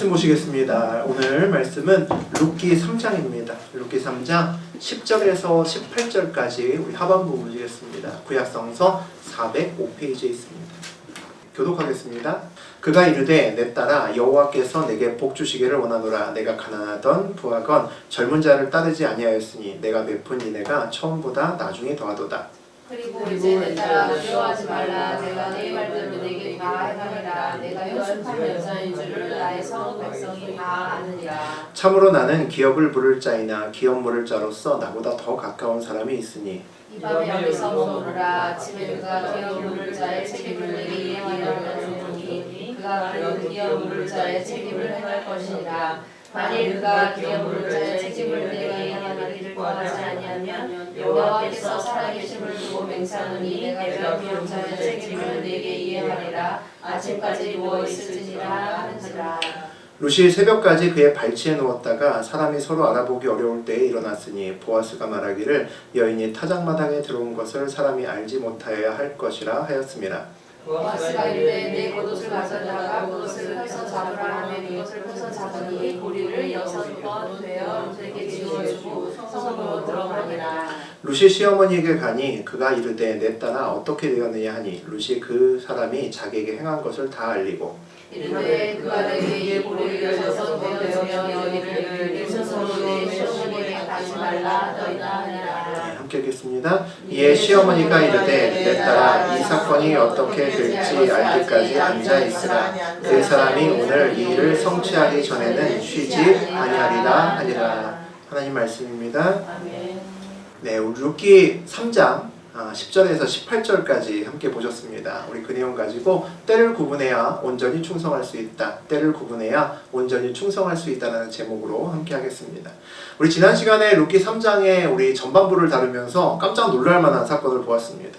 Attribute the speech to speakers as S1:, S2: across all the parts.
S1: 말씀 보시겠습니다. 오늘 말씀은 룻기 3장입니다. 룻기 3장 10절에서 18절까지 우리 하반부 보시겠습니다. 구약성서 405페이지에 있습니다. 교독하겠습니다. 그가 이르되 내 딸아 여호와께서 내게 복 주시기를 원하노라. 내가 가난하던 부하건 젊은 자를 따르지 아니하였으니 내가 베푼 이내가 처음보다 나중에 더하도다.
S2: 그리고 이제 내 딸아 두려워하지 말라. 내가 내 말대로 내게 다 행하리라. 내가 연습한 여자인 줄을 나의 성 백성이 다 아느니라.
S1: 참으로 나는 기업을 부를 자이나 기업 물을 자로서 나보다 더 가까운 사람이 있으니
S2: 이 밤에 여기서 머무르라. 아침에 그가 기업 물을 자의 책임을 내게 이행하려면 좋으니 그가 그 기업 물을 자의 책임을 행할 것이니라. 만일 그가 기업 물을 자의 책임을 내게 이행하기를 구하지 아니하면 여호와께서 살아계심을 두고 맹세하노니 내가 기업 자의 책임을 내게 이행하리라. 아침까지 누워 있을지니라 하는지라.
S1: 룻이 새벽까지 그의 발치에 누웠다가 사람이 서로 알아보기 어려울 때에 일어났으니 보아스가 말하기를 여인이 타작마당에 들어온 것을 사람이 알지 못하여야 할 것이라 하였음이라.
S2: 보아스가 이르되 내 겉옷을 가져다가 겉옷을 펴서 잡으라 하며 이것을 펴서 잡으니 고리를 6번 되어 룻에게 지워주고 성으로 들어가니라.
S1: 룻이 시어머니에게 가니 그가 이르되 내 딸아 어떻게 되었느냐 하니 룻이 그 사람이 자기에게 행한 것을 다 알리고
S2: 이르되 그가 내게 이 고리를 6번 되어 여인을 일천성으로 내 시어머니에게 가지 말라 너희나 하니라.
S1: 함께 읽겠습니다. 이에 시어머니가 이르되 내 딸아 이 사건이 어떻게 될지 알기까지 앉아있으라. 그 사람이 오늘 이 일을 성취하기 전에는 쉬지 아니하리라 하니라. 하나님 말씀입니다.
S2: 아멘.
S1: 네, 우리 룻기 3장 10절에서 18절까지 함께 보셨습니다. 우리 그 내용 가지고 때를 구분해야 온전히 충성할 수 있다. 때를 구분해야 온전히 충성할 수 있다는 제목으로 함께 하겠습니다. 우리 지난 시간에 룻기 3장의 우리 전반부를 다루면서 깜짝 놀랄 만한 사건을 보았습니다.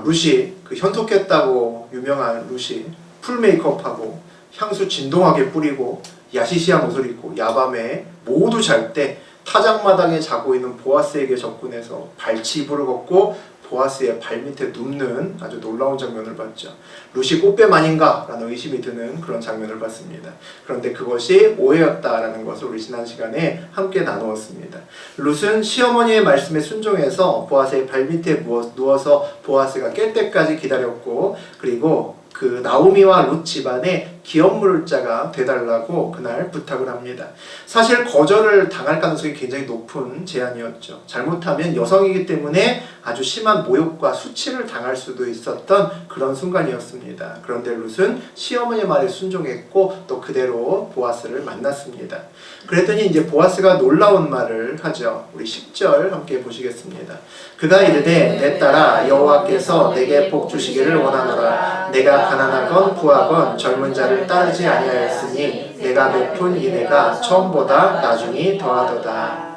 S1: 룻이 그 현혹했다고 유명한 룻이 풀 메이크업하고 향수 진동하게 뿌리고 야시시한 옷을 입고 야밤에 모두 잘 때 타작마당에 자고 있는 보아스에게 접근해서 발치부를 걷고 보아스의 발밑에 눕는 아주 놀라운 장면을 봤죠. 룻이 꽃뱀 아닌가? 라는 의심이 드는 그런 장면을 봤습니다. 그런데 그것이 오해였다라는 것을 우리 지난 시간에 함께 나누었습니다. 룻은 시어머니의 말씀에 순종해서 보아스의 발밑에 누워서 보아스가 깰 때까지 기다렸고 그리고 그 나오미와 룻 집안에 기업 물을 자가 되달라고 그날 부탁을 합니다. 사실 거절을 당할 가능성이 굉장히 높은 제안이었죠. 잘못하면 여성이기 때문에 아주 심한 모욕과 수치를 당할 수도 있었던 그런 순간이었습니다. 그런데 룻은 시어머니 말에 순종했고 또 그대로 보아스를 만났습니다. 그랬더니 이제 보아스가 놀라운 말을 하죠. 우리 10절 함께 보시겠습니다. 그가 이르되 내 딸아 여호와께서 내게 복 주시기를 원하노라. 내가 가난하건 부하건 젊은 자를 따르지 아니하였으니 내가 베푼 이내가 처음보다 나중이 더하도다.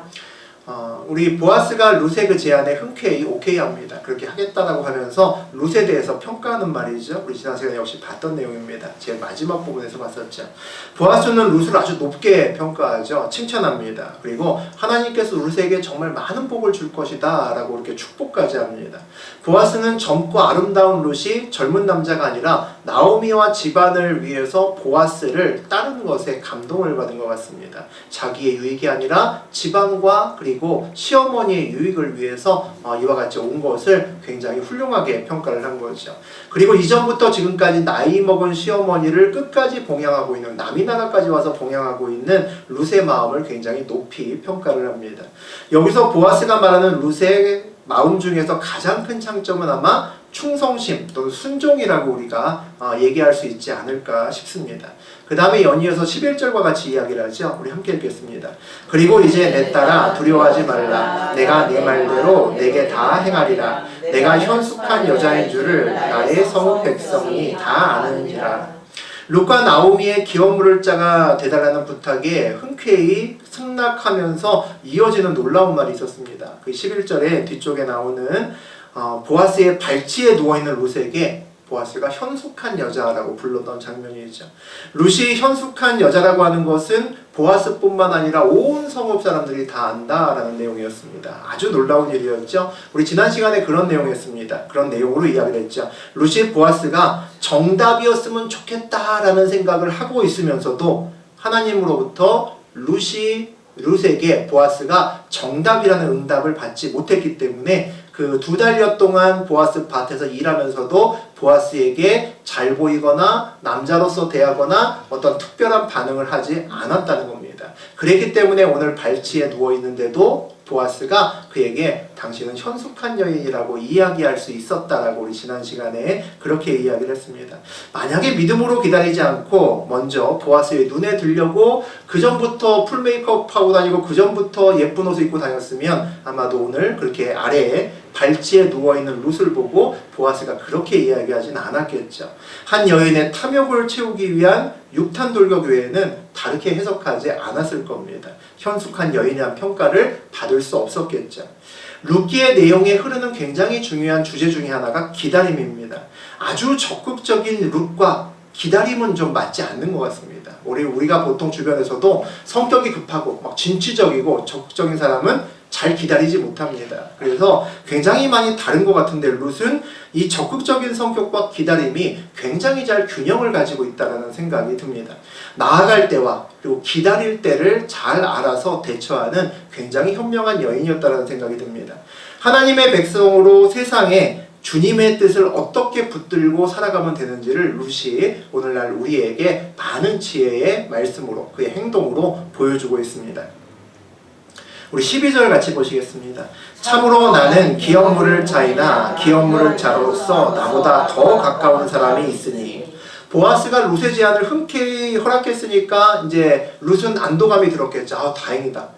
S1: 우리 보아스가 룻의 그 제안에 흔쾌히 오케이 합니다. 그렇게 하겠다라고 하면서 룻에 대해서 평가하는 말이죠. 우리 지난 시간에 역시 봤던 내용입니다. 제일 마지막 부분에서 봤었죠. 보아스는 룻을 아주 높게 평가하죠. 칭찬합니다. 그리고 하나님께서 룻에게 정말 많은 복을 줄 것이다 라고 이렇게 축복까지 합니다. 보아스는 젊고 아름다운 룻이 젊은 남자가 아니라 나오미와 집안을 위해서 보아스를 따르는 것에 감동을 받은 것 같습니다. 자기의 유익이 아니라 집안과 그리고 시어머니의 유익을 위해서 이와 같이 온 것을 굉장히 훌륭하게 평가를 한 거죠. 그리고 이전부터 지금까지 나이 먹은 시어머니를 끝까지 봉양하고 있는 남이 나라까지 와서 봉양하고 있는 룻의 마음을 굉장히 높이 평가를 합니다. 여기서 보아스가 말하는 룻의 마음 중에서 가장 큰 장점은 아마 충성심 또는 순종이라고 우리가 얘기할 수 있지 않을까 싶습니다. 그 다음에 연이어서 11절과 같이 이야기를 하죠. 우리 함께 읽겠습니다. 그리고 이제 내 딸아 두려워하지 말라. 내가 네 말대로 내게 다 행하리라. 내가 현숙한 여자인 줄을 나의 성 백성이 다 아느니라. 룻과 나오미의 기업 물을 자가 되달라는 부탁에 흔쾌히 승낙하면서 이어지는 놀라운 말이 있었습니다. 그 11절에 뒤쪽에 나오는 보아스의 발치에 누워있는 룻에게 보아스가 현숙한 여자라고 불렀던 장면이죠. 룻이 현숙한 여자라고 하는 것은 보아스뿐만 아니라 온 성읍 사람들이 다 안다라는 내용이었습니다. 아주 놀라운 일이었죠. 우리 지난 시간에 그런 내용이었습니다. 그런 내용으로 이야기를 했죠. 룻이 보아스가 정답이었으면 좋겠다라는 생각을 하고 있으면서도 하나님으로부터 룻에게 보아스가 정답이라는 응답을 받지 못했기 때문에 그 2달여 동안 보아스 밭에서 일하면서도 보아스에게 잘 보이거나 남자로서 대하거나 어떤 특별한 반응을 하지 않았다는 겁니다. 그랬기 때문에 오늘 발치에 누워 있는데도 보아스가 그에게 당신은 현숙한 여인이라고 이야기할 수 있었다라고 우리 지난 시간에 그렇게 이야기를 했습니다. 만약에 믿음으로 기다리지 않고 먼저 보아스의 눈에 들려고 그 전부터 풀 메이크업 하고 다니고 그 전부터 예쁜 옷을 입고 다녔으면 아마도 오늘 그렇게 아래에 발치에 누워있는 룻을 보고 보아스가 그렇게 이야기하진 않았겠죠. 한 여인의 탐욕을 채우기 위한 육탄 돌격 외에는 다르게 해석하지 않았을 겁니다. 현숙한 여인이란 평가를 받을 수 없었겠죠. 룻기의 내용에 흐르는 굉장히 중요한 주제 중에 하나가 기다림입니다. 아주 적극적인 룻과 기다림은 좀 맞지 않는 것 같습니다. 우리가 보통 주변에서도 성격이 급하고 막 진취적이고 적극적인 사람은 잘 기다리지 못합니다. 그래서 굉장히 많이 다른 것 같은데 룻은 이 적극적인 성격과 기다림이 굉장히 잘 균형을 가지고 있다는 생각이 듭니다. 나아갈 때와 그리고 기다릴 때를 잘 알아서 대처하는 굉장히 현명한 여인이었다는 생각이 듭니다. 하나님의 백성으로 세상에 주님의 뜻을 어떻게 붙들고 살아가면 되는지를 룻이 오늘날 우리에게 많은 지혜의 말씀으로 그의 행동으로 보여주고 있습니다. 우리 12절 같이 보시겠습니다. 참으로 나는 기업 물을 자이나 기업 물을 자로서 나보다 더 가까운 사람이 있으니. 보아스가 룻의 제안을 흔쾌히 허락했으니까 이제 룻은 안도감이 들었겠죠. 다행이다.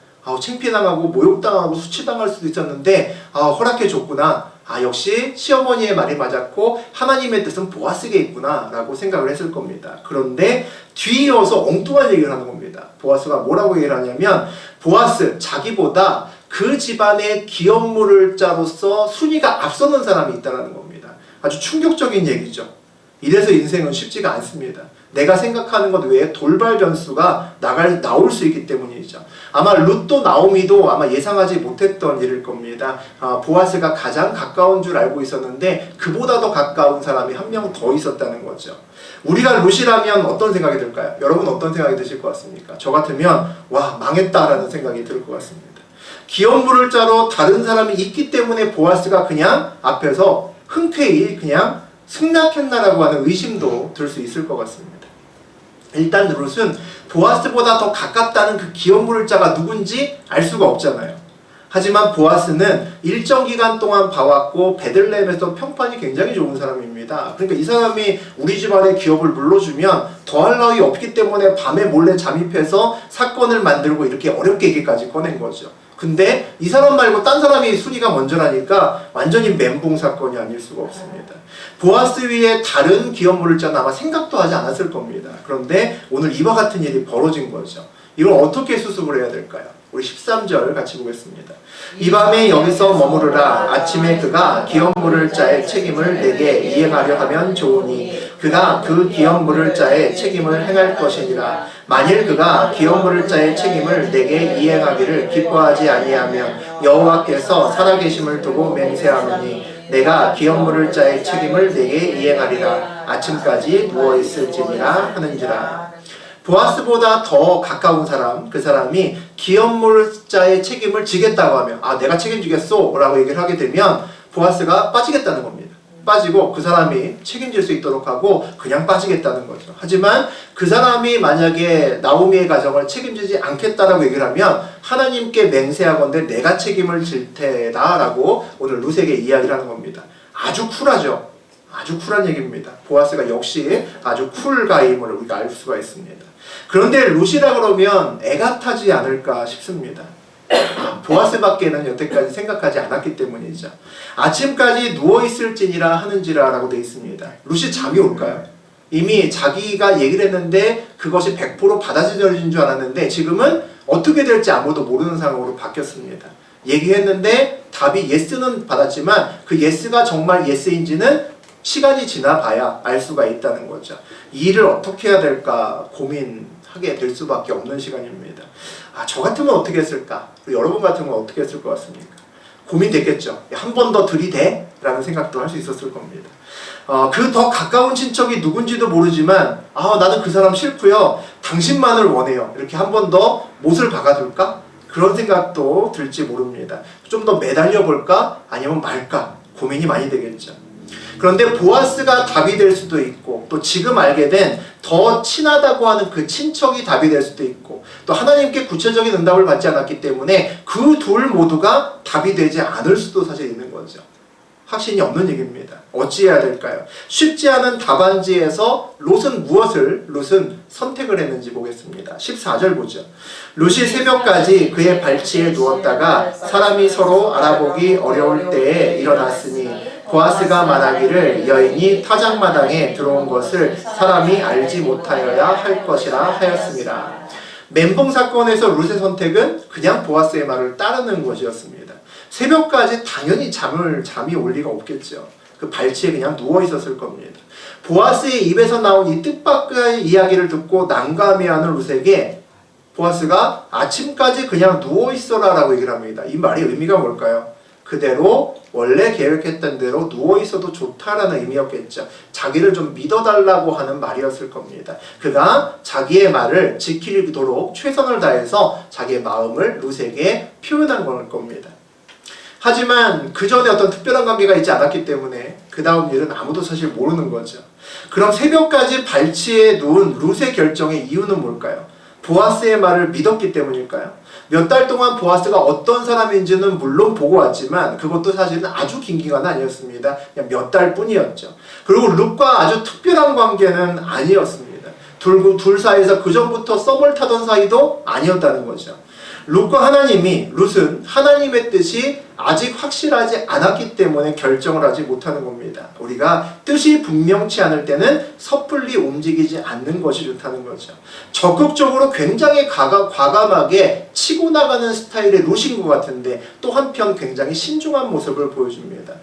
S1: 창피당하고 모욕당하고 수치당할 수도 있었는데 허락해줬구나. 역시 시어머니의 말이 맞았고 하나님의 뜻은 보아스에게 있구나 라고 생각을 했을 겁니다. 그런데 뒤이어서 엉뚱한 얘기를 하는 겁니다. 보아스가 뭐라고 얘기를 하냐면 보아스 자기보다 그 집안의 기업 물을 자로서 순위가 앞서는 사람이 있다는 겁니다. 아주 충격적인 얘기죠. 이래서 인생은 쉽지가 않습니다. 내가 생각하는 것 외에 돌발 변수가 나올 수 있기 때문이죠. 아마 룻도 나오미도 아마 예상하지 못했던 일일 겁니다. 보아스가 가장 가까운 줄 알고 있었는데 그보다 더 가까운 사람이 한 명 더 있었다는 거죠. 우리가 룻이라면 어떤 생각이 들까요? 여러분 어떤 생각이 드실 것 같습니까? 저 같으면 와 망했다라는 생각이 들 것 같습니다. 기업 물을 자로 다른 사람이 있기 때문에 보아스가 그냥 앞에서 흔쾌히 그냥 승낙했나라고 하는 의심도 들 수 있을 것 같습니다. 일단 룻은 보아스보다 더 가깝다는 그 기업 물을 자가 누군지 알 수가 없잖아요. 하지만 보아스는 일정 기간 동안 봐왔고 베들레헴에서 평판이 굉장히 좋은 사람입니다. 그러니까 이 사람이 우리 집안의 기업을 물러주면 더할 나위 없기 때문에 밤에 몰래 잠입해서 사건을 만들고 이렇게 어렵게 얘기까지 꺼낸 거죠. 근데 이 사람 말고 딴 사람이 순위가 먼저라니까 완전히 멘붕 사건이 아닐 수가 없습니다. 보아스 위에 다른 기업 물을 자는 아마 생각도 하지 않았을 겁니다. 그런데 오늘 이와 같은 일이 벌어진 거죠. 이걸 어떻게 수습을 해야 될까요? 우리 13절 같이 보겠습니다. 이 밤에 여기서 머무르라. 아침에 그가 기업 물을 자의 책임을 내게 이행하려 하면 좋으니 그가 그 기업 물을 자의 책임을 행할 것이니라. 만일 그가 기업 물을 자의 책임을 내게 이행하기를 기뻐하지 아니하면 여호와께서 살아계심을 두고 맹세하노니 내가 기업 물을 자의 책임을 내게 이행하리라. 아침까지 누워있을지니라 하는지라. 보아스보다 더 가까운 사람, 그 사람이 기업 물을 자의 책임을 지겠다고 하면 내가 책임지겠소 라고 얘기를 하게 되면 보아스가 빠지겠다는 겁니다. 빠지고 그 사람이 책임질 수 있도록 하고 그냥 빠지겠다는 거죠. 하지만 그 사람이 만약에 나오미의 가정을 책임지지 않겠다라고 얘기를 하면 하나님께 맹세하건대 내가 책임을 질 테다 라고 오늘 룻에게 이야기를 하는 겁니다. 아주 쿨하죠. 아주 쿨한 얘기입니다. 보아스가 역시 아주 쿨가임을 우리가 알 수가 있습니다. 그런데 룻이라 그러면 애가 타지 않을까 싶습니다. 보아스밖에는 여태까지 생각하지 않았기 때문이죠. 아침까지 누워있을지니라 하는지라 라고 되어 있습니다. 룻이 잠이 올까요? 이미 자기가 얘기를 했는데 그것이 100% 받아들여진 줄 알았는데 지금은 어떻게 될지 아무도 모르는 상황으로 바뀌었습니다. 얘기했는데 답이 예스는 받았지만 그 예스가 정말 예스인지는 시간이 지나봐야 알 수가 있다는 거죠. 이 일을 어떻게 해야 될까 고민하게 될 수밖에 없는 시간입니다. 저 같으면 어떻게 했을까? 여러분 같으면 어떻게 했을 것 같습니까? 고민됐겠죠. 한 번 더 들이대? 라는 생각도 할 수 있었을 겁니다. 그 더 가까운 친척이 누군지도 모르지만 나는 그 사람 싫고요. 당신만을 원해요. 이렇게 한 번 더 못을 박아둘까? 그런 생각도 들지 모릅니다. 좀 더 매달려 볼까? 아니면 말까? 고민이 많이 되겠죠. 그런데 보아스가 답이 될 수도 있고 또 지금 알게 된 더 친하다고 하는 그 친척이 답이 될 수도 있고 또 하나님께 구체적인 응답을 받지 않았기 때문에 그 둘 모두가 답이 되지 않을 수도 사실 있는 거죠. 확신이 없는 얘기입니다. 어찌해야 될까요? 쉽지 않은 답안지에서 롯은 선택을 했는지 보겠습니다. 14절 보죠. 롯이 새벽까지 그의 발치에 누웠다가 사람이 서로 알아보기 어려울 때에 일어났으니 보아스가 말하기를 여인이 타작마당에 들어온 것을 사람이 알지 못하여야 할 것이라 하였습니다. 멘붕 사건에서 롯의 선택은 그냥 보아스의 말을 따르는 것이었습니다. 새벽까지 당연히 잠이 올 리가 없겠죠. 그 발치에 그냥 누워 있었을 겁니다. 보아스의 입에서 나온 이 뜻밖의 이야기를 듣고 난감해하는 롯에게 보아스가 아침까지 그냥 누워 있어라 라고 얘기를 합니다. 이 말의 의미가 뭘까요? 그대로 원래 계획했던 대로 누워 있어도 좋다라는 의미였겠죠. 자기를 좀 믿어달라고 하는 말이었을 겁니다. 그가 자기의 말을 지키도록 최선을 다해서 자기의 마음을 롯에게 표현한 걸 겁니다. 하지만 그 전에 어떤 특별한 관계가 있지 않았기 때문에 그 다음 일은 아무도 사실 모르는 거죠. 그럼 새벽까지 발치에 누운 롯의 결정의 이유는 뭘까요? 보아스의 말을 믿었기 때문일까요? 몇 달 동안 보아스가 어떤 사람인지는 물론 보고 왔지만 그것도 사실은 아주 긴 기간은 아니었습니다. 그냥 몇 달 뿐이었죠. 그리고 롯과 아주 특별한 관계는 아니었습니다. 둘 사이에서 그 전부터 썸을 타던 사이도 아니었다는 거죠. 롯과 롯은 하나님의 뜻이 아직 확실하지 않았기 때문에 결정을 하지 못하는 겁니다. 우리가 뜻이 분명치 않을 때는 섣불리 움직이지 않는 것이 좋다는 거죠. 적극적으로 굉장히 과감하게 치고 나가는 스타일의 롯인 것 같은데 또 한편 굉장히 신중한 모습을 보여줍니다.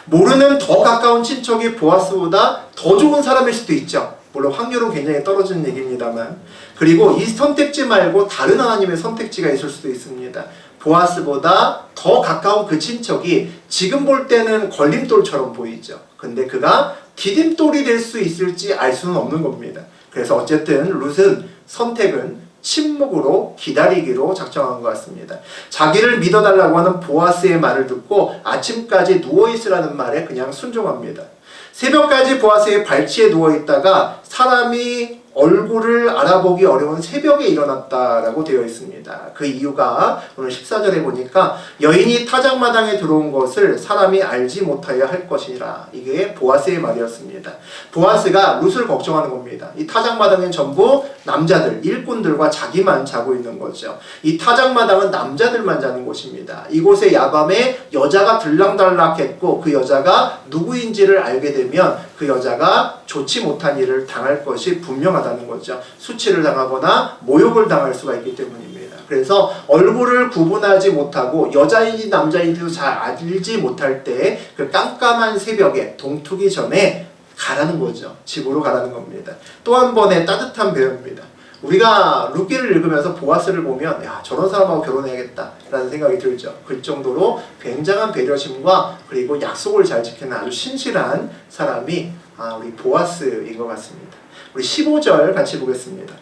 S1: 모르는 더 가까운 친척이 보아스보다 더 좋은 사람일 수도 있죠. 물론 확률은 굉장히 떨어지는 얘기입니다만 그리고 이 선택지 말고 다른 하나님의 선택지가 있을 수도 있습니다. 보아스보다 더 가까운 그 친척이 지금 볼 때는 걸림돌처럼 보이죠. 근데 그가 디딤돌이 될 수 있을지 알 수는 없는 겁니다. 그래서 어쨌든 롯은 선택은 침묵으로 기다리기로 작정한 것 같습니다. 자기를 믿어달라고 하는 보아스의 말을 듣고 아침까지 누워있으라는 말에 그냥 순종합니다. 새벽까지 보아스의 발치에 누워있다가 사람이 얼굴을 알아보기 어려운 새벽에 일어났다라고 되어 있습니다. 그 이유가 오늘 14절에 보니까 여인이 타작마당에 들어온 것을 사람이 알지 못하여 할 것이라. 이게 보아스의 말이었습니다. 보아스가 롯을 걱정하는 겁니다. 이 타작마당은 전부 남자들, 일꾼들과 자기만 자고 있는 거죠. 이 타작마당은 남자들만 자는 곳입니다. 이곳에 야밤에 여자가 들락달락했고 그 여자가 누구인지를 알게 되면 그 여자가 좋지 못한 일을 당할 것이 분명하다는 거죠. 수치를 당하거나 모욕을 당할 수가 있기 때문입니다. 그래서 얼굴을 구분하지 못하고 여자인지 남자인지도 잘 알지 못할 때 그 깜깜한 새벽에 동트기 전에 가라는 거죠. 집으로 가라는 겁니다. 또 한 번의 따뜻한 배려입니다. 우리가 룻기를 읽으면서 보아스를 보면 야 저런 사람하고 결혼해야겠다 라는 생각이 들죠. 그 정도로 굉장한 배려심과 그리고 약속을 잘 지키는 아주 신실한 사람이 우리 보아스인 것 같습니다. 우리 15절 같이 보겠습니다.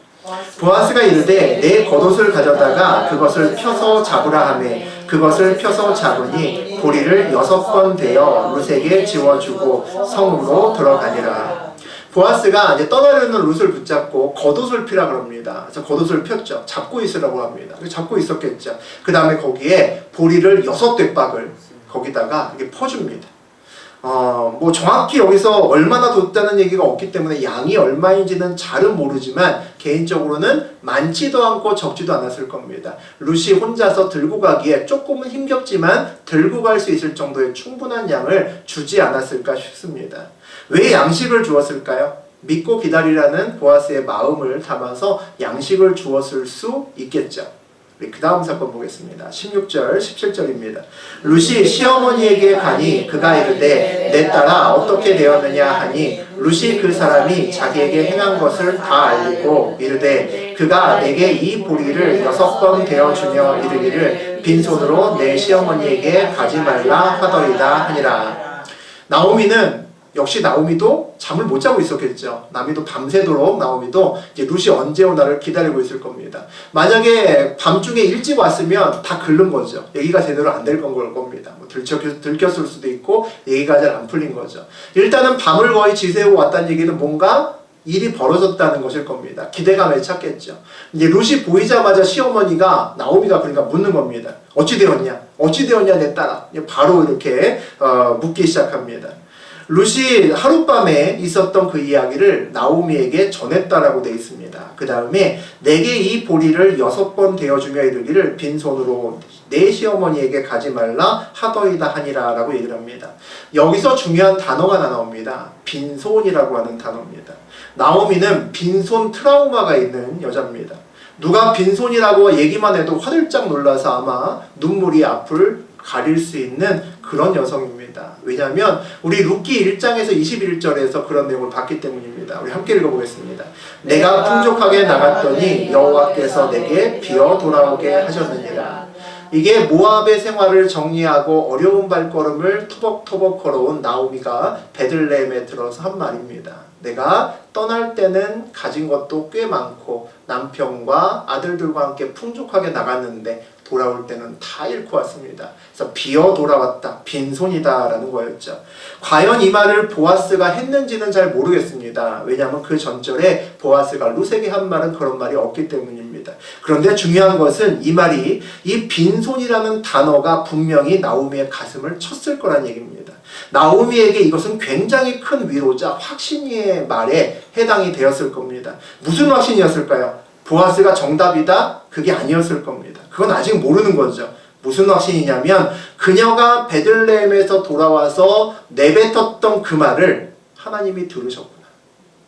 S1: 보아스가 이르되 내 겉옷을 가져다가 그것을 펴서 잡으라 하매 그것을 펴서 잡으니 보리를 6번 대어 룻에게 지워주고 성으로 들어가니라. 보아스가 이제 떠나려는 룻을 붙잡고 겉옷을 피라 그럽니다. 그래서 겉옷을 폈죠. 잡고 있으라고 합니다. 잡고 있었겠죠. 그 다음에 거기에 보리를 6대박을 거기다가 이렇게 퍼줍니다. 뭐 정확히 여기서 얼마나 뒀다는 얘기가 없기 때문에 양이 얼마인지는 잘은 모르지만 개인적으로는 많지도 않고 적지도 않았을 겁니다. 룻이 혼자서 들고 가기에 조금은 힘겹지만 들고 갈 수 있을 정도의 충분한 양을 주지 않았을까 싶습니다. 왜 양식을 주었을까요? 믿고 기다리라는 보아스의 마음을 담아서 양식을 주었을 수 있겠죠. 그 다음 사건 보겠습니다. 16절, 17절입니다. 룻이 시어머니에게 가니 그가 이르되 내 딸아 어떻게 되었느냐 하니 룻이 그 사람이 자기에게 행한 것을 다 알리고 이르되 그가 내게 이 보리를 6번 대어주며 이르기를 빈손으로 내 시어머니에게 가지 말라 하더이다 하니라. 나오미는 역시 나오미도 잠을 못 자고 있었겠죠. 나오미도 밤새도록 나오미도 이제 룻이 언제 오나를 기다리고 있을 겁니다. 만약에 밤중에 일찍 왔으면 다 긁는 거죠. 얘기가 제대로 안 될 겁니다. 뭐 들켰을 수도 있고 얘기가 잘 안 풀린 거죠. 일단은 밤을 거의 지새우고 왔다는 얘기는 뭔가 일이 벌어졌다는 것일 겁니다. 기대감에 찼겠죠. 이제 룻이 보이자마자 시어머니가 나오미가 그러니까 묻는 겁니다. 어찌 되었냐? 어찌 되었냐 내 딸아? 바로 이렇게 묻기 시작합니다. 룻이 하룻밤에 있었던 그 이야기를 나오미에게 전했다라고 되어 있습니다. 그 다음에 내게 이 보리를 6번 되어주며 이르기를 빈손으로 내 시어머니에게 가지 말라 하더이다 하니라 라고 얘기를 합니다. 여기서 중요한 단어가 하나 나옵니다. 빈손이라고 하는 단어입니다. 나오미는 빈손 트라우마가 있는 여자입니다. 누가 빈손이라고 얘기만 해도 화들짝 놀라서 아마 눈물이 앞을 가릴 수 있는 그런 여성입니다. 왜냐하면 우리 룻기 1장에서 21절에서 그런 내용을 봤기 때문입니다. 우리 함께 읽어보겠습니다. 내가 풍족하게 나갔더니 여호와께서 내게 비어 돌아오게 하셨느니라. 이게 모압의 생활을 정리하고 어려운 발걸음을 토벅토벅 걸어온 나오미가 베들레헴에 들어서 한 말입니다. 내가 떠날 때는 가진 것도 꽤 많고 남편과 아들들과 함께 풍족하게 나갔는데 돌아올 때는 다 잃고 왔습니다. 그래서 비어 돌아왔다. 빈손이다 라는 거였죠. 과연 이 말을 보아스가 했는지는 잘 모르겠습니다. 왜냐하면 그 전절에 보아스가 룻에게 한 말은 그런 말이 없기 때문입니다. 그런데 중요한 것은 이 말이 이 빈손이라는 단어가 분명히 나오미의 가슴을 쳤을 거란 얘기입니다. 나오미에게 이것은 굉장히 큰 위로자 확신의 말에 해당이 되었을 겁니다. 무슨 확신이었을까요? 보아스가 정답이다? 그게 아니었을 겁니다. 그건 아직 모르는 거죠. 무슨 확신이냐면 그녀가 베들레헴에서 돌아와서 내뱉었던 그 말을 하나님이 들으셨구나.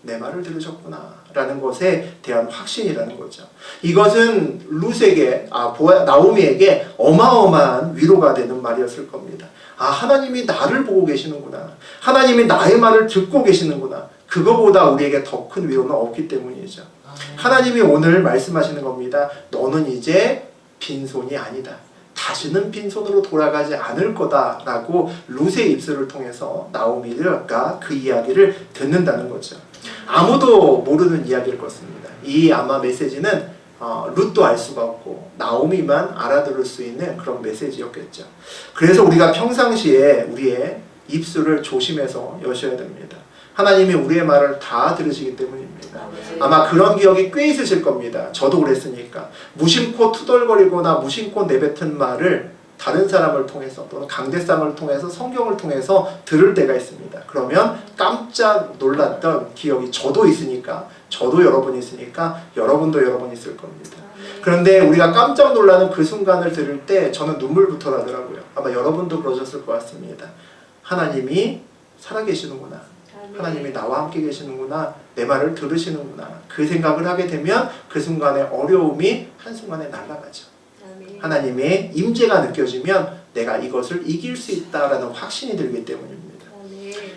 S1: 내 말을 들으셨구나. 라는 것에 대한 확신이라는 거죠. 이것은 룻에게, 나오미에게 어마어마한 위로가 되는 말이었을 겁니다. 하나님이 나를 보고 계시는구나. 하나님이 나의 말을 듣고 계시는구나. 그거보다 우리에게 더 큰 위로는 없기 때문이죠. 하나님이 오늘 말씀하시는 겁니다. 너는 이제 빈손이 아니다. 다시는 빈손으로 돌아가지 않을 거다라고 룻의 입술을 통해서 나오미가 그 이야기를 듣는다는 거죠. 아무도 모르는 이야기일 것입니다. 이 아마 메시지는 룻도 알 수가 없고 나오미만 알아들을 수 있는 그런 메시지였겠죠. 그래서 우리가 평상시에 우리의 입술을 조심해서 여셔야 됩니다. 하나님이 우리의 말을 다 들으시기 때문입니다. 아마 그런 기억이 꽤 있으실 겁니다. 저도 그랬으니까. 무심코 투덜거리거나 무심코 내뱉은 말을 다른 사람을 통해서 또는 강대상을 통해서 성경을 통해서 들을 때가 있습니다. 그러면 깜짝 놀랐던 기억이 저도 있으니까 저도 여러분이 있으니까 여러분도 여러분 있을 겁니다. 그런데 우리가 깜짝 놀라는 그 순간을 들을 때 저는 눈물부터 나더라고요. 아마 여러분도 그러셨을 것 같습니다. 하나님이 살아계시는구나. 하나님이 나와 함께 계시는구나. 내 말을 들으시는구나. 그 생각을 하게 되면 그 순간의 어려움이 한순간에 날아가죠. 하나님의 임재가 느껴지면 내가 이것을 이길 수 있다라는 확신이 들기 때문입니다.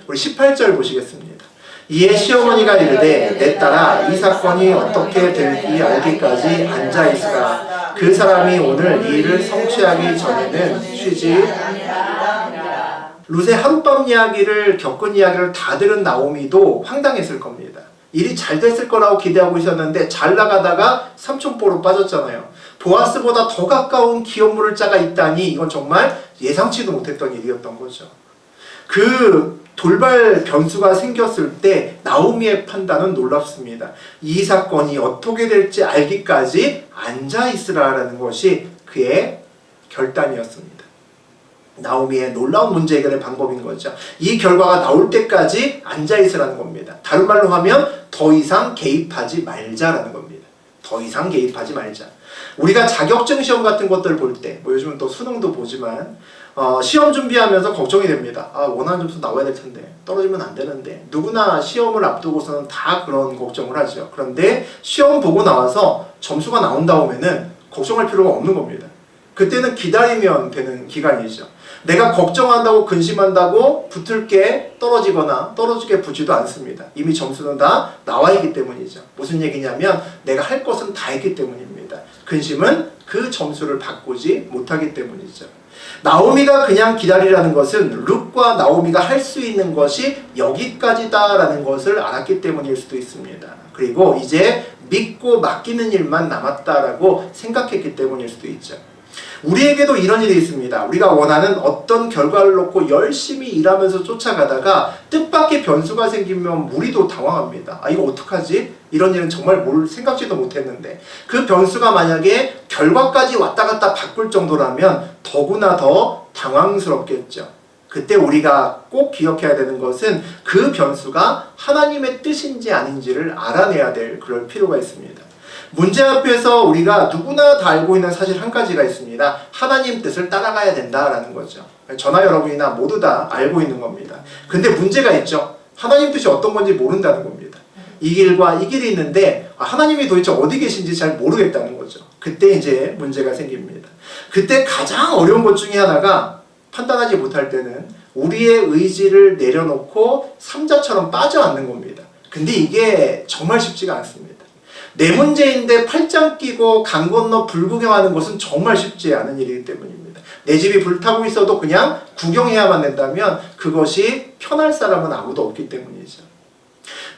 S1: 우리 18절 보시겠습니다. 이에 시어머니가 이르되 내 딸아 이 사건이 어떻게 될지 알기까지 앉아있으라. 그 사람이 오늘 이 일을 성취하기 전에는 쉬지 룻의 하룻밤 이야기를 겪은 이야기를 다 들은 나오미도 황당했을 겁니다. 일이 잘 됐을 거라고 기대하고 있었는데 잘 나가다가 삼촌보로 빠졌잖아요. 보아스보다 더 가까운 기업물을 자가 있다니 이건 정말 예상치도 못했던 일이었던 거죠. 그 돌발 변수가 생겼을 때 나오미의 판단은 놀랍습니다. 이 사건이 어떻게 될지 알기까지 앉아있으라라는 것이 그의 결단이었습니다. 나오미의 놀라운 문제 해결의 방법인 거죠. 이 결과가 나올 때까지 앉아있으라는 겁니다. 다른 말로 하면 더 이상 개입하지 말자라는 겁니다. 더 이상 개입하지 말자. 우리가 자격증 시험 같은 것들 볼 때, 뭐 요즘은 또 수능도 보지만 시험 준비하면서 걱정이 됩니다. 원하는 점수 나와야 될 텐데 떨어지면 안 되는데 누구나 시험을 앞두고서는 다 그런 걱정을 하죠. 그런데 시험 보고 나와서 점수가 나온다 오면은 걱정할 필요가 없는 겁니다. 그때는 기다리면 되는 기간이죠. 내가 걱정한다고 근심한다고 붙을 게 떨어지거나 떨어지게 붙지도 않습니다. 이미 점수는 다 나와 있기 때문이죠. 무슨 얘기냐면 내가 할 것은 다 했기 때문입니다. 근심은 그 점수를 바꾸지 못하기 때문이죠. 나오미가 그냥 기다리라는 것은 룻과 나오미가 할 수 있는 것이 여기까지다라는 것을 알았기 때문일 수도 있습니다. 그리고 이제 믿고 맡기는 일만 남았다라고 생각했기 때문일 수도 있죠. 우리에게도 이런 일이 있습니다. 우리가 원하는 어떤 결과를 놓고 열심히 일하면서 쫓아가다가 뜻밖의 변수가 생기면 우리도 당황합니다. 아, 이거 어떡하지? 이런 일은 정말 생각지도 못했는데, 그 변수가 만약에 결과까지 왔다 갔다 바꿀 정도라면 더구나 더 당황스럽겠죠. 그때 우리가 꼭 기억해야 되는 것은 그 변수가 하나님의 뜻인지 아닌지를 알아내야 될 그럴 필요가 있습니다. 문제 앞에서 우리가 누구나 다 알고 있는 사실 한 가지가 있습니다. 하나님 뜻을 따라가야 된다라는 거죠. 저나 여러분이나 모두 다 알고 있는 겁니다. 근데 문제가 있죠. 하나님 뜻이 어떤 건지 모른다는 겁니다. 이 길과 이 길이 있는데 하나님이 도대체 어디 계신지 잘 모르겠다는 거죠. 그때 이제 문제가 생깁니다. 그때 가장 어려운 것 중에 하나가, 판단하지 못할 때는 우리의 의지를 내려놓고 삼자처럼 빠져앉는 겁니다. 근데 이게 정말 쉽지가 않습니다. 내 문제인데 팔짱 끼고 강 건너 불구경하는 것은 정말 쉽지 않은 일이기 때문입니다. 내 집이 불타고 있어도 그냥 구경해야만 된다면 그것이 편할 사람은 아무도 없기 때문이죠.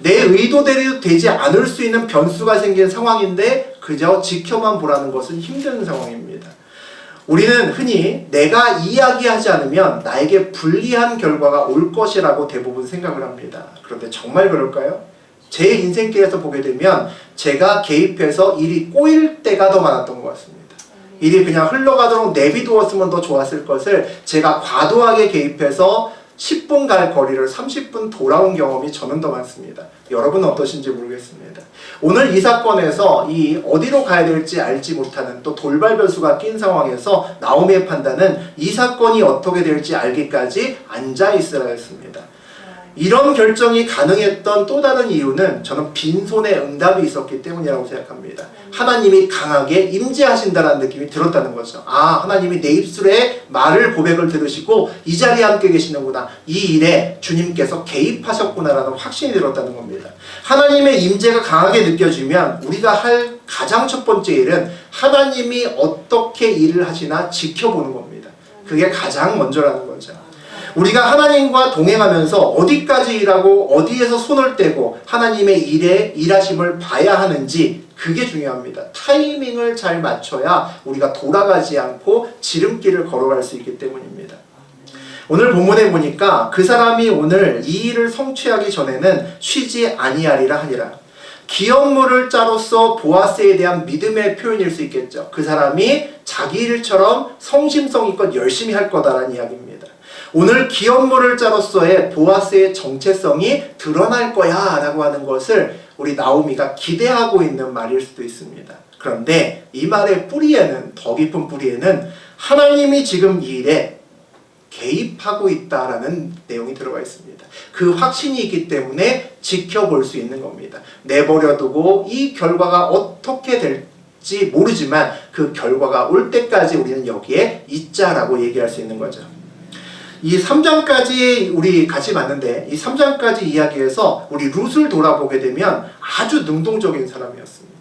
S1: 내 의도대로 되지 않을 수 있는 변수가 생긴 상황인데 그저 지켜만 보라는 것은 힘든 상황입니다. 우리는 흔히 내가 이야기하지 않으면 나에게 불리한 결과가 올 것이라고 대부분 생각을 합니다. 그런데 정말 그럴까요? 제 인생길에서 보게 되면 제가 개입해서 일이 꼬일 때가 더 많았던 것 같습니다. 일이 그냥 흘러가도록 내비두었으면 더 좋았을 것을 제가 과도하게 개입해서 10분 갈 거리를 30분 돌아온 경험이 저는 더 많습니다. 여러분은 어떠신지 모르겠습니다. 오늘 이 사건에서 이 어디로 가야 될지 알지 못하는 또 돌발 변수가 낀 상황에서 나오미의 판단은 이 사건이 어떻게 될지 알기까지 앉아 있으라 했습니다. 이런 결정이 가능했던 또 다른 이유는 저는 빈손의 응답이 있었기 때문이라고 생각합니다. 하나님이 강하게 임재하신다는 느낌이 들었다는 거죠. 아, 하나님이 내 입술에 말을 고백을 들으시고 이 자리에 함께 계시는구나. 이 일에 주님께서 개입하셨구나라는 확신이 들었다는 겁니다. 하나님의 임재가 강하게 느껴지면 우리가 할 가장 첫 번째 일은 하나님이 어떻게 일을 하시나 지켜보는 겁니다. 그게 가장 먼저라는 거죠. 우리가 하나님과 동행하면서 어디까지 일하고 어디에서 손을 떼고 하나님의 일에 일하심을 봐야 하는지, 그게 중요합니다. 타이밍을 잘 맞춰야 우리가 돌아가지 않고 지름길을 걸어갈 수 있기 때문입니다. 오늘 본문에 보니까 그 사람이 오늘 이 일을 성취하기 전에는 쉬지 아니하리라 하니라. 기업물을 짜로서 보아스에 대한 믿음의 표현일 수 있겠죠. 그 사람이 자기 일처럼 성심성의껏 열심히 할 거다라는 이야기입니다. 오늘 기업물을 짜로서의 보아스의 정체성이 드러날 거야 라고 하는 것을 우리 나오미가 기대하고 있는 말일 수도 있습니다. 그런데 이 말의 뿌리에는, 더 깊은 뿌리에는 하나님이 지금 이 일에 개입하고 있다라는 내용이 들어가 있습니다. 그 확신이 있기 때문에 지켜볼 수 있는 겁니다. 내버려두고 이 결과가 어떻게 될지 모르지만 그 결과가 올 때까지 우리는 여기에 있자라고 얘기할 수 있는 거죠. 이 3장까지 우리 같이 봤는데 이 3장까지 이야기에서 우리 룻을 돌아보게 되면 아주 능동적인 사람이었습니다.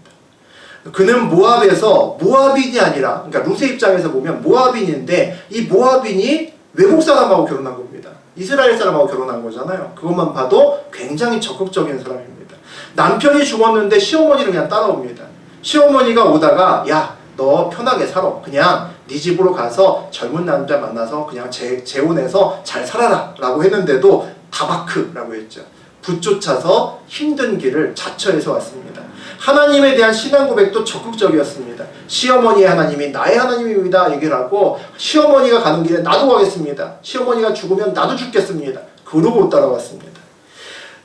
S1: 그는 모압에서, 모압인이 아니라, 그러니까 룻의 입장에서 보면 모압인인데 이 모압인이 외국 사람하고 결혼한 겁니다. 이스라엘 사람하고 결혼한 거잖아요. 그것만 봐도 굉장히 적극적인 사람입니다. 남편이 죽었는데 시어머니를 그냥 따라옵니다. 시어머니가 오다가 야, 너 편하게 살아. 그냥 네 집으로 가서 젊은 남자 만나서 그냥 재혼해서 잘 살아라 라고 했는데도 다바크라고 했죠. 붙쫓아서 힘든 길을 자처해서 왔습니다. 하나님에 대한 신앙 고백도 적극적이었습니다. 시어머니의 하나님이 나의 하나님입니다 얘기를 하고, 시어머니가 가는 길에 나도 가겠습니다. 시어머니가 죽으면 나도 죽겠습니다. 그러고 따라왔습니다.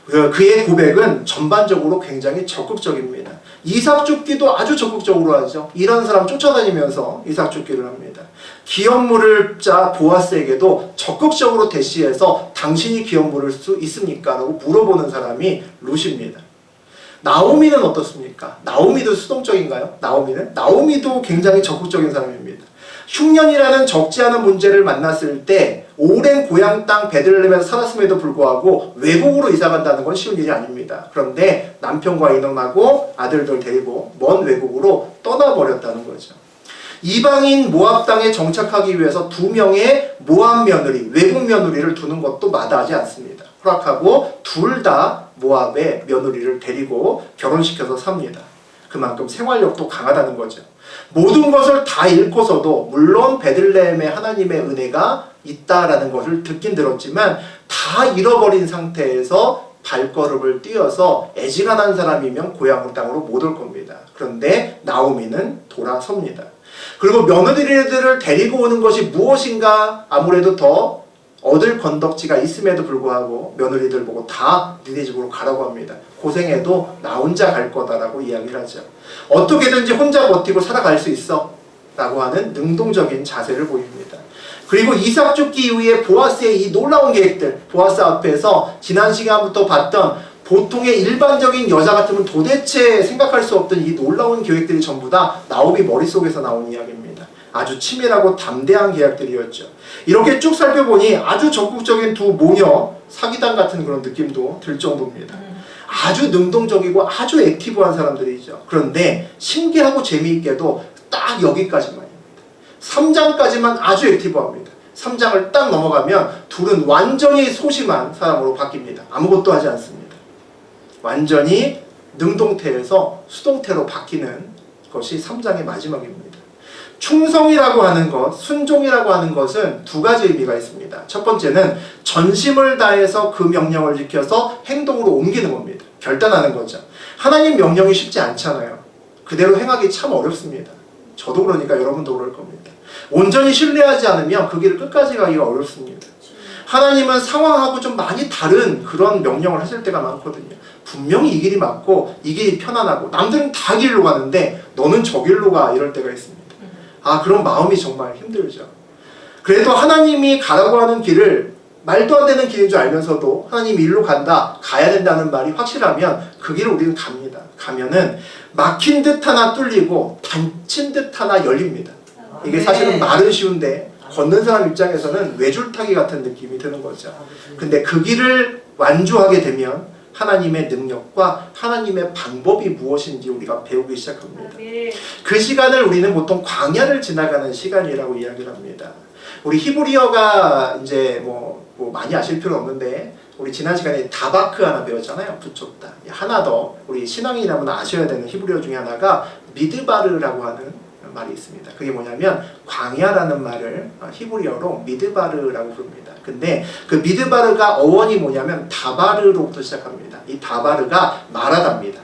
S1: 그의 고백은 전반적으로 굉장히 적극적입니다. 이삭 줍기도 아주 적극적으로 하죠. 이런 사람 쫓아다니면서 이삭 줍기를 합니다. 기업물을 짜 보아스에게도 적극적으로 대시해서 당신이 기업물을 수 있습니까? 라고 물어보는 사람이 룻입니다. 나오미는 어떻습니까? 나오미도 수동적인가요? 나오미도 굉장히 적극적인 사람입니다. 흉년이라는 적지 않은 문제를 만났을 때 오랜 고향 땅 베들레헴에서 살았음에도 불구하고 외국으로 이사 간다는 건 쉬운 일이 아닙니다. 그런데 남편과 이혼하고 아들들 데리고 먼 외국으로 떠나버렸다는 거죠. 이방인 모압 땅에 정착하기 위해서 2명의 모압 며느리, 외국 며느리를 두는 것도 마다하지 않습니다. 허락하고 둘 다 모압의 며느리를 데리고 결혼시켜서 삽니다. 그만큼 생활력도 강하다는 거죠. 모든 것을 다 잃고서도 물론 베들레헴에 하나님의 은혜가 있다라는 것을 듣긴 들었지만 다 잃어버린 상태에서 발걸음을 띄어서 애지간한 사람이면 고향 땅으로 못 올 겁니다. 그런데 나오미는 돌아섭니다. 그리고 며느리들을 데리고 오는 것이 무엇인가? 아무래도 더 얻을 건덕지가 있음에도 불구하고 며느리들 보고 다 니네 집으로 가라고 합니다. 고생해도 나 혼자 갈 거다라고 이야기를 하죠. 어떻게든지 혼자 버티고 살아갈 수 있어 라고 하는 능동적인 자세를 보입니다. 그리고 이삭 죽기 이후에 보아스의 이 놀라운 계획들, 보아스 앞에서 지난 시간부터 봤던 보통의 일반적인 여자 같으면 도대체 생각할 수 없던 이 놀라운 계획들이 전부 다 나오미 머릿속에서 나온 이야기입니다. 아주 치밀하고 담대한 계약들이었죠. 이렇게 쭉 살펴보니 아주 적극적인 두 모녀 사기단 같은 그런 느낌도 들 정도입니다. 아주 능동적이고 아주 액티브한 사람들이죠. 그런데 신기하고 재미있게도 딱 여기까지만입니다. 3장까지만 아주 액티브합니다. 3장을 딱 넘어가면 둘은 완전히 소심한 사람으로 바뀝니다. 아무것도 하지 않습니다. 완전히 능동태에서 수동태로 바뀌는 것이 3장의 마지막입니다. 충성이라고 하는 것, 순종이라고 하는 것은 두 가지 의미가 있습니다. 첫 번째는 전심을 다해서 그 명령을 지켜서 행동으로 옮기는 겁니다. 결단하는 거죠. 하나님 명령이 쉽지 않잖아요. 그대로 행하기 참 어렵습니다. 저도 그러니까 여러분도 그럴 겁니다. 온전히 신뢰하지 않으면 그 길을 끝까지 가기가 어렵습니다. 하나님은 상황하고 좀 많이 다른 그런 명령을 하실 때가 많거든요. 분명히 이 길이 맞고 이 길이 편안하고 남들은 다 길로 가는데 너는 저 길로 가 이럴 때가 있습니다. 아, 그런 마음이 정말 힘들죠. 그래도 하나님이 가라고 하는 길을 말도 안 되는 길인 줄 알면서도 하나님이 일로 간다, 가야 된다는 말이 확실하면 그 길을 우리는 갑니다. 가면은 막힌 듯 하나 뚫리고 닫힌 듯 하나 열립니다. 이게 사실은 말은 쉬운데 걷는 사람 입장에서는 외줄타기 같은 느낌이 드는 거죠. 근데 그 길을 완주하게 되면 하나님의 능력과 하나님의 방법이 무엇인지 우리가 배우기 시작합니다. 그 시간을 우리는 보통 광야를 지나가는 시간이라고 이야기를 합니다. 우리 히브리어가 이제 뭐 많이 아실 필요는 없는데 우리 지난 시간에 다바크 하나 배웠잖아요. 붙였다. 하나 더 우리 신앙인이라면 아셔야 되는 히브리어 중에 하나가 미드바르라고 하는 말이 있습니다. 그게 뭐냐면 광야라는 말을 히브리어로 미드바르라고 부릅니다. 근데 그 미드바르가 어원이 뭐냐면 다바르로부터 시작합니다. 이 다바르가 마라다입니다.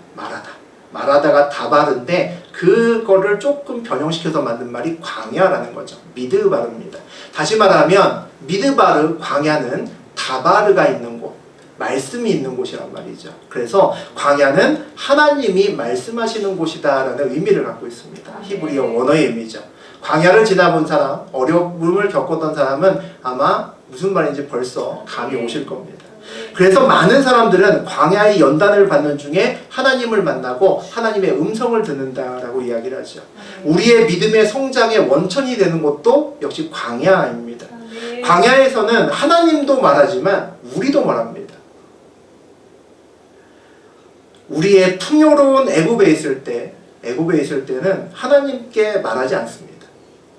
S1: 마라다가 다바르인데 그거를 조금 변형시켜서 만든 말이 광야라는 거죠. 미드바르입니다. 다시 말하면 미드바르 광야는 다바르가 있는 곳, 말씀이 있는 곳이란 말이죠. 그래서 광야는 하나님이 말씀하시는 곳이다라는 의미를 갖고 있습니다. 히브리어 원어의 의미죠. 광야를 지나본 사람, 어려움을 겪었던 사람은 아마 무슨 말인지 벌써 감이 오실 겁니다. 그래서 많은 사람들은 광야의 연단을 받는 중에 하나님을 만나고 하나님의 음성을 듣는다라고 이야기를 하죠. 우리의 믿음의 성장의 원천이 되는 것도 역시 광야입니다. 광야에서는 하나님도 말하지만 우리도 말합니다. 우리의 풍요로운 애굽에 있을 때는 하나님께 말하지 않습니다.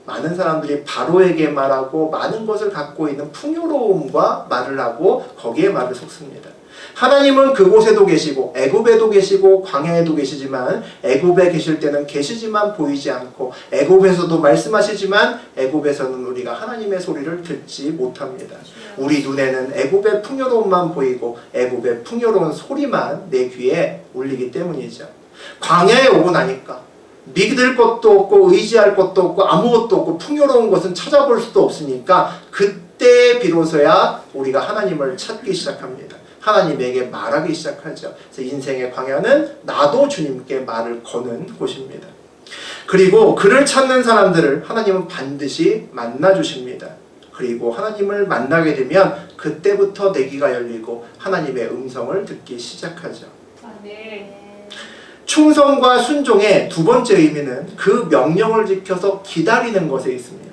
S1: 많은 사람들이 바로에게 말하고 많은 것을 갖고 있는 풍요로움과 말을 하고 거기에 말을 섞습니다. 하나님은 그곳에도 계시고 애굽에도 계시고 광야에도 계시지만 애굽에 계실 때는 계시지만 보이지 않고 애굽에서도 말씀하시지만 애굽에서는 우리가 하나님의 소리를 듣지 못합니다. 우리 눈에는 애굽의 풍요로움만 보이고 애굽의 풍요로운 소리만 내 귀에 울리기 때문이죠. 광야에 오고 나니까 믿을 것도 없고 의지할 것도 없고 아무것도 없고 풍요로운 것은 찾아볼 수도 없으니까 그때 비로소야 우리가 하나님을 찾기 시작합니다. 하나님에게 말하기 시작하죠. 그래서 인생의 광야는 나도 주님께 말을 거는 곳입니다. 그리고 그를 찾는 사람들을 하나님은 반드시 만나주십니다. 그리고 하나님을 만나게 되면 그때부터 내 귀가 열리고 하나님의 음성을 듣기 시작하죠. 충성과 순종의 두 번째 의미는 그 명령을 지켜서 기다리는 것에 있습니다.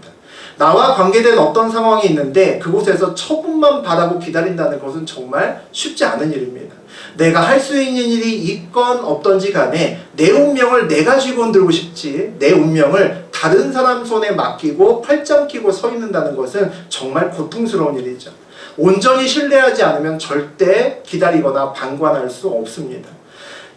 S1: 나와 관계된 어떤 상황이 있는데 그곳에서 처분만 바라고 기다린다는 것은 정말 쉽지 않은 일입니다. 내가 할 수 있는 일이 있건 없던지 간에 내 운명을 내가 쥐고 흔들고 싶지 내 운명을 다른 사람 손에 맡기고 팔짱 끼고 서 있는다는 것은 정말 고통스러운 일이죠. 온전히 신뢰하지 않으면 절대 기다리거나 방관할 수 없습니다.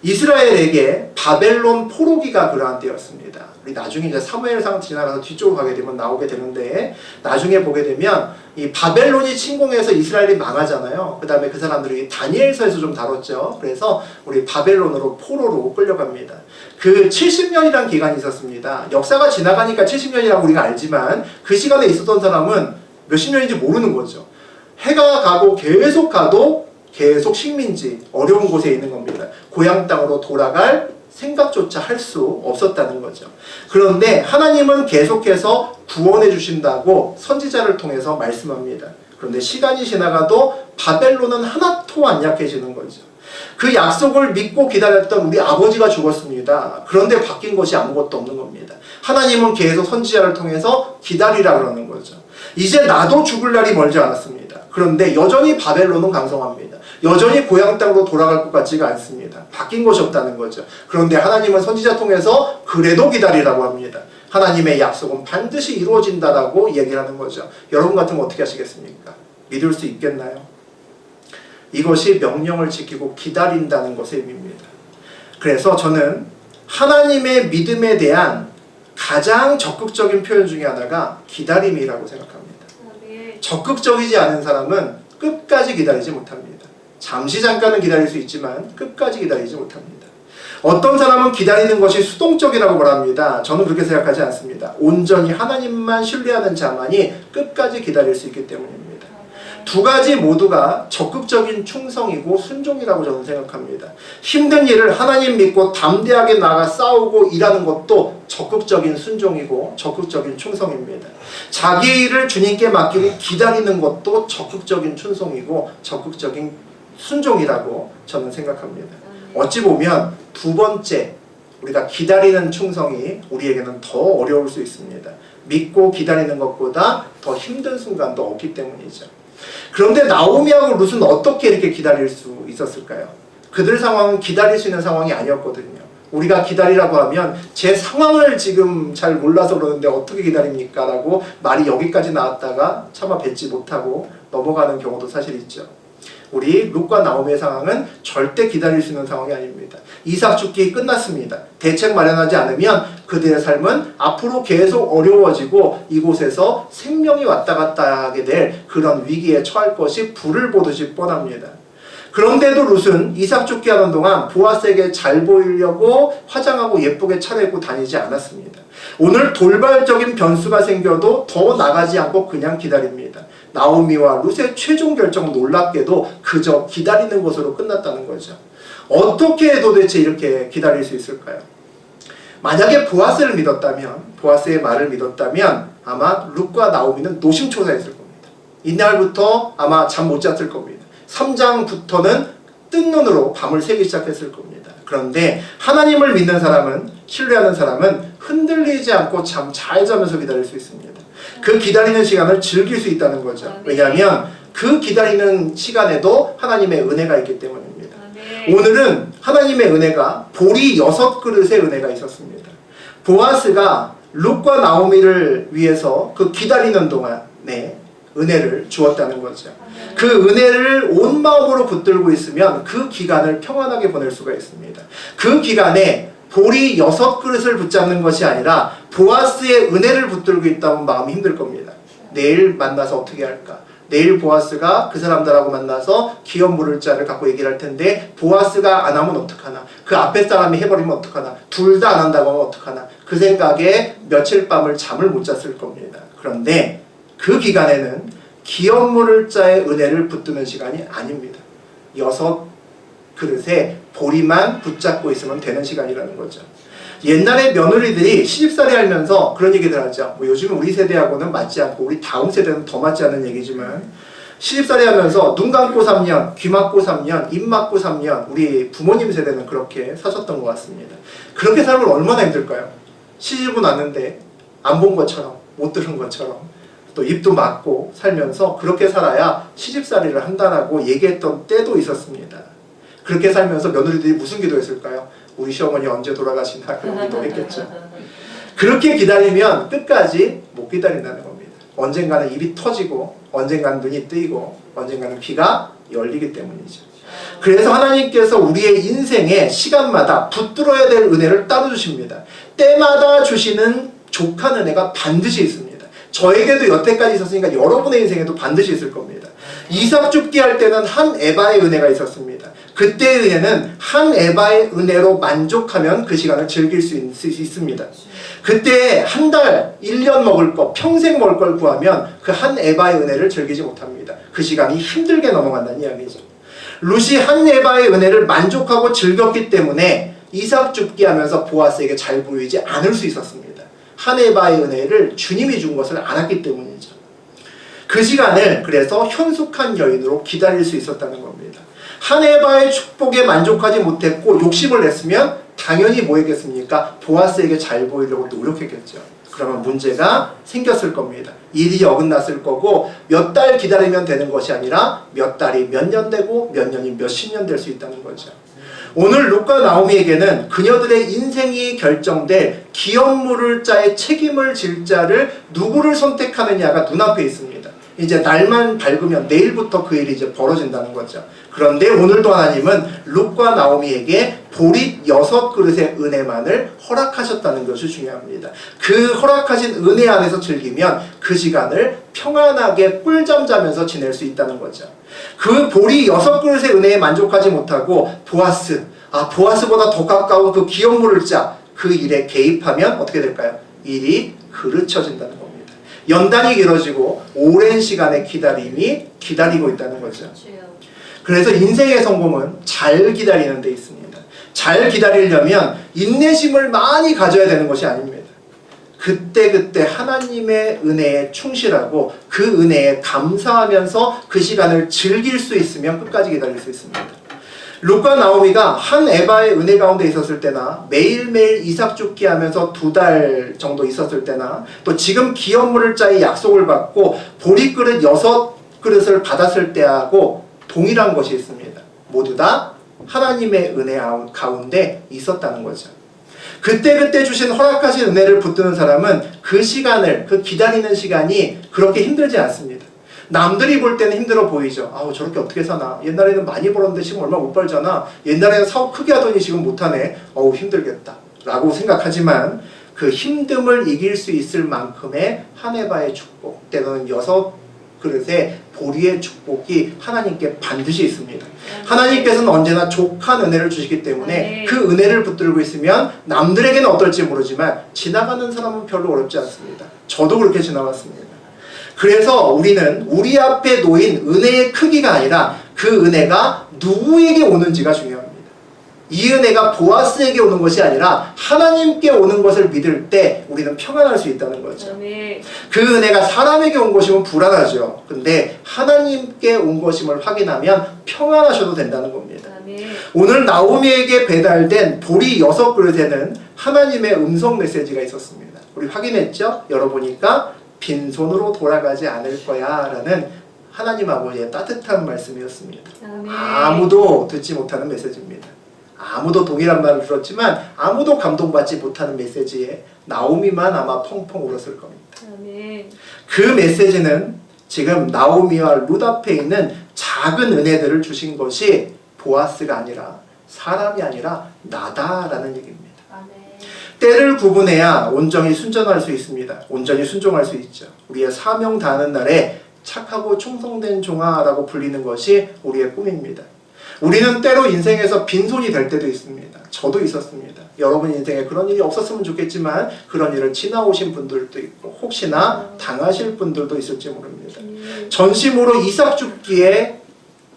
S1: 이스라엘에게 바벨론 포로기가 그러한 때였습니다. 우리 나중에 이제 사무엘상 지나가서 뒤쪽으로 가게 되면 나오게 되는데, 나중에 보게 되면 이 바벨론이 침공해서 이스라엘이 망하잖아요. 그 다음에 그 사람들이 다니엘서에서 좀 다뤘죠. 그래서 우리 바벨론으로 포로로 끌려갑니다. 그 70년이란 기간이 있었습니다. 역사가 지나가니까 70년이라고 우리가 알지만 그 시간에 있었던 사람은 몇십 년인지 모르는 거죠. 해가 가고 계속 가도 계속 식민지, 어려운 곳에 있는 겁니다. 고향 땅으로 돌아갈 생각조차 할 수 없었다는 거죠. 그런데 하나님은 계속해서 구원해 주신다고 선지자를 통해서 말씀합니다. 그런데 시간이 지나가도 바벨론은 하나도 안 약해지는 거죠. 그 약속을 믿고 기다렸던 우리 아버지가 죽었습니다. 그런데 바뀐 것이 아무것도 없는 겁니다. 하나님은 계속 선지자를 통해서 기다리라 그러는 거죠. 이제 나도 죽을 날이 멀지 않았습니다. 그런데 여전히 바벨론은 강성합니다. 여전히 고향 땅으로 돌아갈 것 같지가 않습니다. 바뀐 것이 없다는 거죠. 그런데 하나님은 선지자 통해서 그래도 기다리라고 합니다. 하나님의 약속은 반드시 이루어진다라고 얘기를 하는 거죠. 여러분 같으면 어떻게 하시겠습니까? 믿을 수 있겠나요? 이것이 명령을 지키고 기다린다는 것의 의미입니다. 그래서 저는 하나님의 믿음에 대한 가장 적극적인 표현 중에 하나가 기다림이라고 생각합니다. 적극적이지 않은 사람은 끝까지 기다리지 못합니다. 잠시 잠깐은 기다릴 수 있지만 끝까지 기다리지 못합니다. 어떤 사람은 기다리는 것이 수동적이라고 말합니다. 저는 그렇게 생각하지 않습니다. 온전히 하나님만 신뢰하는 자만이 끝까지 기다릴 수 있기 때문입니다. 두 가지 모두가 적극적인 충성이고 순종이라고 저는 생각합니다. 힘든 일을 하나님 믿고 담대하게 나가 싸우고 일하는 것도 적극적인 순종이고 적극적인 충성입니다. 자기 일을 주님께 맡기고 기다리는 것도 적극적인 충성이고 적극적인 순종이라고 저는 생각합니다. 어찌 보면 두 번째, 우리가 기다리는 충성이 우리에게는 더 어려울 수 있습니다. 믿고 기다리는 것보다 더 힘든 순간도 없기 때문이죠. 그런데 나오미하고 룻은 어떻게 이렇게 기다릴 수 있었을까요? 그들 상황은 기다릴 수 있는 상황이 아니었거든요. 우리가 기다리라고 하면 제 상황을 지금 잘 몰라서 그러는데 어떻게 기다립니까? 라고 말이 여기까지 나왔다가 차마 뱉지 못하고 넘어가는 경우도 사실 있죠. 우리 룻과 나오미의 상황은 절대 기다릴 수 있는 상황이 아닙니다. 이삭 죽기 끝났습니다. 대책 마련하지 않으면 그들의 삶은 앞으로 계속 어려워지고 이곳에서 생명이 왔다 갔다 하게 될 그런 위기에 처할 것이 불을 보듯이 뻔합니다. 그런데도 룻은 이삭 죽기 하는 동안 보아스에게 잘 보이려고 화장하고 예쁘게 차려입고 다니지 않았습니다. 오늘 돌발적인 변수가 생겨도 더 나가지 않고 그냥 기다립니다. 나오미와 룻의 최종 결정은 놀랍게도 그저 기다리는 것으로 끝났다는 거죠. 어떻게 도대체 이렇게 기다릴 수 있을까요? 만약에 보아스를 믿었다면, 보아스의 말을 믿었다면 아마 룻과 나오미는 노심초사했을 겁니다. 이날부터 아마 잠 못 잤을 겁니다. 3장부터는 뜬 눈으로 밤을 새기 시작했을 겁니다. 그런데 하나님을 믿는 사람은, 신뢰하는 사람은 흔들리지 않고 잠 잘 자면서 기다릴 수 있습니다. 그 기다리는 시간을 즐길 수 있다는 거죠. 왜냐하면 그 기다리는 시간에도 하나님의 은혜가 있기 때문입니다. 오늘은 하나님의 은혜가 보리 6그릇의 은혜가 있었습니다. 보아스가 룻과 나오미를 위해서 그 기다리는 동안에 은혜를 주었다는 거죠. 그 은혜를 온 마음으로 붙들고 있으면 그 기간을 평안하게 보낼 수가 있습니다. 그 기간에 보리 6그릇을 붙잡는 것이 아니라 보아스의 은혜를 붙들고 있다면 마음이 힘들 겁니다. 내일 만나서 어떻게 할까? 내일 보아스가 그 사람들하고 만나서 기업 물을 자를 갖고 얘기를 할 텐데 보아스가 안 하면 어떡하나? 그 앞에 사람이 해버리면 어떡하나? 둘 다 안 한다고 하면 어떡하나? 그 생각에 며칠 밤을 잠을 못 잤을 겁니다. 그런데 그 기간에는 기업 물을 자의 은혜를 붙드는 시간이 아닙니다. 6그릇에 보리만 붙잡고 있으면 되는 시간이라는 거죠. 옛날에 며느리들이 시집살이 하면서 그런 얘기들 하죠. 뭐 요즘 우리 세대하고는 맞지 않고 우리 다음 세대는 더 맞지 않는 얘기지만 시집살이 하면서 눈 감고 3년, 귀 막고 3년, 입 막고 3년 우리 부모님 세대는 그렇게 사셨던 것 같습니다. 그렇게 살면 얼마나 힘들까요? 시집은 왔는데 안 본 것처럼 못 들은 것처럼 또 입도 막고 살면서 그렇게 살아야 시집살이를 한다라고 얘기했던 때도 있었습니다. 그렇게 살면서 며느리들이 무슨 기도했을까요? 우리 시어머니 언제 돌아가시나 그런 기도했겠죠. 그렇게 기다리면 끝까지 못 기다린다는 겁니다. 언젠가는 입이 터지고 언젠가는 눈이 뜨이고 언젠가는 귀가 열리기 때문이죠. 그래서 하나님께서 우리의 인생에 시간마다 붙들어야 될 은혜를 따로 주십니다. 때마다 주시는 족한 은혜가 반드시 있습니다. 저에게도 여태까지 있었으니까 여러분의 인생에도 반드시 있을 겁니다. 이삭 줍기 할 때는 한 에바의 은혜가 있었습니다. 그때의 은혜는 한 에바의 은혜로 만족하면 그 시간을 즐길 수 있습니다. 그때 한 달, 1년 먹을 거, 평생 먹을 걸 구하면 그 한 에바의 은혜를 즐기지 못합니다. 그 시간이 힘들게 넘어간다는 이야기죠. 룻이 한 에바의 은혜를 만족하고 즐겼기 때문에 이삭 줍기 하면서 보아스에게 잘 보이지 않을 수 있었습니다. 한 에바의 은혜를 주님이 준 것을 알았기 때문이죠. 그 시간을 그래서 현숙한 여인으로 기다릴 수 있었다는 겁니다. 한 에바의 축복에 만족하지 못했고 욕심을 냈으면 당연히 뭐 했겠습니까? 보아스에게 잘 보이려고 노력했겠죠. 그러면 문제가 생겼을 겁니다. 일이 어긋났을 거고 몇 달 기다리면 되는 것이 아니라 몇 달이 몇 년 되고 몇 년이 몇십 년 될 수 있다는 거죠. 오늘 룻과 나오미에게는 그녀들의 인생이 결정될 기업물을 자의 책임을 질 자를 누구를 선택하느냐가 눈앞에 있습니다. 이제 날만 밝으면 내일부터 그 일이 이제 벌어진다는 거죠. 그런데 오늘도 하나님은 룻과 나오미에게 보릿 6그릇의 은혜만을 허락하셨다는 것이 중요합니다. 그 허락하신 은혜 안에서 즐기면 그 시간을 평안하게 꿀잠 자면서 지낼 수 있다는 거죠. 그 보릿 6그릇의 은혜에 만족하지 못하고 보아스보다 더 가까운 그 기업물을 짜 그 일에 개입하면 어떻게 될까요? 일이 그르쳐진다는 겁니다. 연단이 길어지고 오랜 시간의 기다림이 기다리고 있다는 거죠. 그래서 인생의 성공은 잘 기다리는 데 있습니다. 잘 기다리려면 인내심을 많이 가져야 되는 것이 아닙니다. 그때그때 하나님의 은혜에 충실하고 그 은혜에 감사하면서 그 시간을 즐길 수 있으면 끝까지 기다릴 수 있습니다. 룻과 나오미가 한 에바의 은혜 가운데 있었을 때나 매일매일 이삭 줍기 하면서 2달 정도 있었을 때나 또 지금 기업물을 짜의 약속을 받고 보릿그릇 6그릇을 받았을 때하고 동일한 것이 있습니다. 모두 다 하나님의 은혜 가운데 있었다는 거죠. 그때그때 주신 허락하신 은혜를 붙드는 사람은 그 시간을, 그 기다리는 시간이 그렇게 힘들지 않습니다. 남들이 볼 때는 힘들어 보이죠. 저렇게 어떻게 사나. 옛날에는 많이 벌었는데 지금 얼마 못 벌잖아. 옛날에는 사업 크게 하더니 지금 못하네. 힘들겠다 라고 생각하지만 그 힘듦을 이길 수 있을 만큼의 한 에바의 축복, 때로는 6그릇의 보리의 축복이 하나님께 반드시 있습니다. 하나님께서는 언제나 족한 은혜를 주시기 때문에 그 은혜를 붙들고 있으면 남들에게는 어떨지 모르지만 지나가는 사람은 별로 어렵지 않습니다. 저도 그렇게 지나갔습니다. 그래서 우리는 우리 앞에 놓인 은혜의 크기가 아니라 그 은혜가 누구에게 오는지가 중요합니다. 이 은혜가 보아스에게 오는 것이 아니라 하나님께 오는 것을 믿을 때 우리는 평안할 수 있다는 거죠. 그 은혜가 사람에게 온 것이면 불안하죠. 근데 하나님께 온 것임을 확인하면 평안하셔도 된다는 겁니다. 오늘 나오미에게 배달된 보리 6그릇에는 하나님의 음성 메시지가 있었습니다. 우리 확인했죠? 열어보니까 빈손으로 돌아가지 않을 거야 라는 하나님 아버지의 따뜻한 말씀이었습니다. 아무도 듣지 못하는 메시지입니다. 아무도 동일한 말을 들었지만 아무도 감동받지 못하는 메시지에 나오미만 아마 펑펑 울었을 겁니다. 그 메시지는 지금 나오미와 룻 앞에 있는 작은 은혜들을 주신 것이 보아스가 아니라 사람이 아니라 나다라는 얘기입니다. 때를 구분해야 온전히 순전할 수 있습니다. 온전히 순종할 수 있죠. 우리의 사명 다하는 날에 착하고 충성된 종아라고 불리는 것이 우리의 꿈입니다. 우리는 때로 인생에서 빈손이 될 때도 있습니다. 저도 있었습니다. 여러분 인생에 그런 일이 없었으면 좋겠지만 그런 일을 지나오신 분들도 있고 혹시나 당하실 분들도 있을지 모릅니다. 전심으로 이삭 줍기에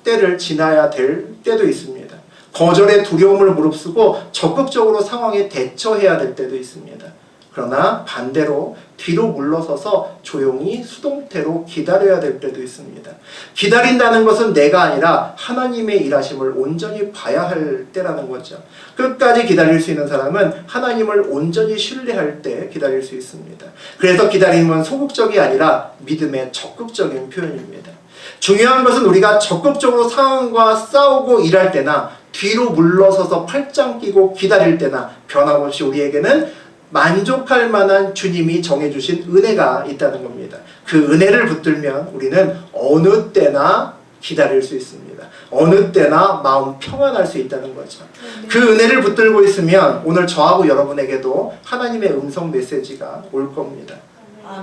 S1: 때를 지나야 될 때도 있습니다. 거절의 두려움을 무릅쓰고 적극적으로 상황에 대처해야 될 때도 있습니다. 그러나 반대로 뒤로 물러서서 조용히 수동태로 기다려야 될 때도 있습니다. 기다린다는 것은 내가 아니라 하나님의 일하심을 온전히 봐야 할 때라는 거죠. 끝까지 기다릴 수 있는 사람은 하나님을 온전히 신뢰할 때 기다릴 수 있습니다. 그래서 기다림은 소극적이 아니라 믿음의 적극적인 표현입니다. 중요한 것은 우리가 적극적으로 상황과 싸우고 일할 때나 뒤로 물러서서 팔짱 끼고 기다릴 때나 변함없이 우리에게는 만족할 만한 주님이 정해주신 은혜가 있다는 겁니다. 그 은혜를 붙들면 우리는 어느 때나 기다릴 수 있습니다. 어느 때나 마음 평안할 수 있다는 거죠. 그 은혜를 붙들고 있으면 오늘 저하고 여러분에게도 하나님의 음성 메시지가 올 겁니다.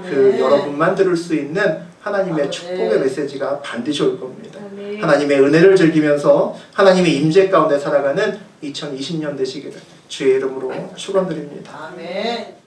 S1: 그 여러분만 들을 수 있는 하나님의 축복의 메시지가 반드시 올 겁니다. 하나님의 은혜를 즐기면서 하나님의 임재 가운데 살아가는 2020년 되시기를 주의 이름으로 축원드립니다.
S3: 아멘.